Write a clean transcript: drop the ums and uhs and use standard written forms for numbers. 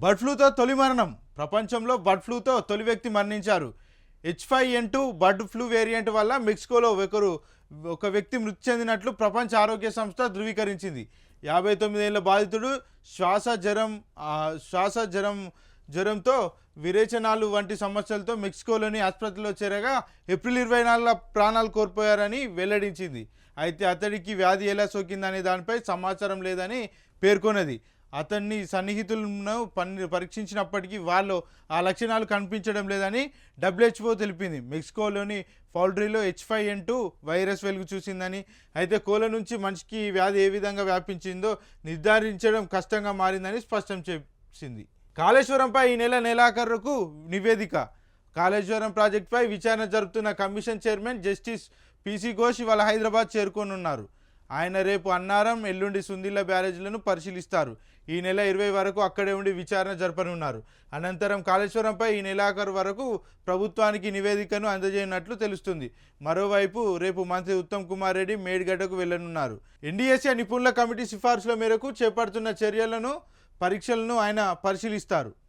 Bird ఫ్లూతో తొలి మరణం. ప్రపంచంలో బర్డ్ ఫ్లూతో తొలి వ్యక్తి మరణించారు. H5N2 బర్డ్ ఫ్లూ వేరియంట్ వల్ల మెక్సికోలో ఒక వ్యక్తి మృతి చెందినట్లు ప్రపంచ ఆరోగ్య సంస్థ ధృవీకరించింది. 59 ఏళ్ల బాధితుడు జ్వరంతో విరేచనాలు వంటి సమస్యలతో మెక్సికోలోని ఆసుపత్రిలో చేరగా ఏప్రిల్ 24 ప్రాణాలు కోల్పోయారని వెల్లడించింది. అయితే అతడికి వ్యాధి ఎలా సోకిందనే దానిపై సమాచారం లేదని పేర్కొన్నది. అతన్ని సన్నిహితులను పరీక్షించినప్పటికీ వాళ్ళు ఆ లక్షణాలు కనిపించడం లేదని WHO తెలిపింది. మెక్సికోలోని పౌల్ట్రీలో H5N2 వైరస్ వెలుగు చూసిందని, అయితే కోళ్ళ నుంచి మనిషికి ఈ వ్యాధి ఏ విధంగా వ్యాపించిందో నిర్ధారించడం కష్టంగా మారిందని స్పష్టం చేసింది. కాళేశ్వరంపై ఈ నెలాఖరుకు నివేదిక. కాళేశ్వరం ప్రాజెక్టుపై విచారణ జరుపుతున్న commission chairman justice PC Ghosh ఇవాళ హైదరాబాద్ చేరుకోనున్నారు. ఆయన రేపు అన్నారం, ఎల్లుండి సుందిళ్ల బ్యారేజీలను పరిశీలిస్తారు. ఈ నెల 20 వరకు అక్కడే ఉండి విచారణ జరపనున్నారు. అనంతరం కాళేశ్వరంపై ఈ నెలాఖరు వరకు ప్రభుత్వానికి నివేదికను అందజేయనున్నట్లు తెలుస్తుంది. మరోవైపు రేపు మంత్రి ఉత్తమ్ కుమార్ రెడ్డి మేడిగడ్డకు వెళ్లనున్నారు. ఎన్డీఎస్ఏ నిపుణుల కమిటీ సిఫార్సుల మేరకు చేపడుతున్న చర్యలను, పరీక్షలను ఆయన పరిశీలిస్తారు.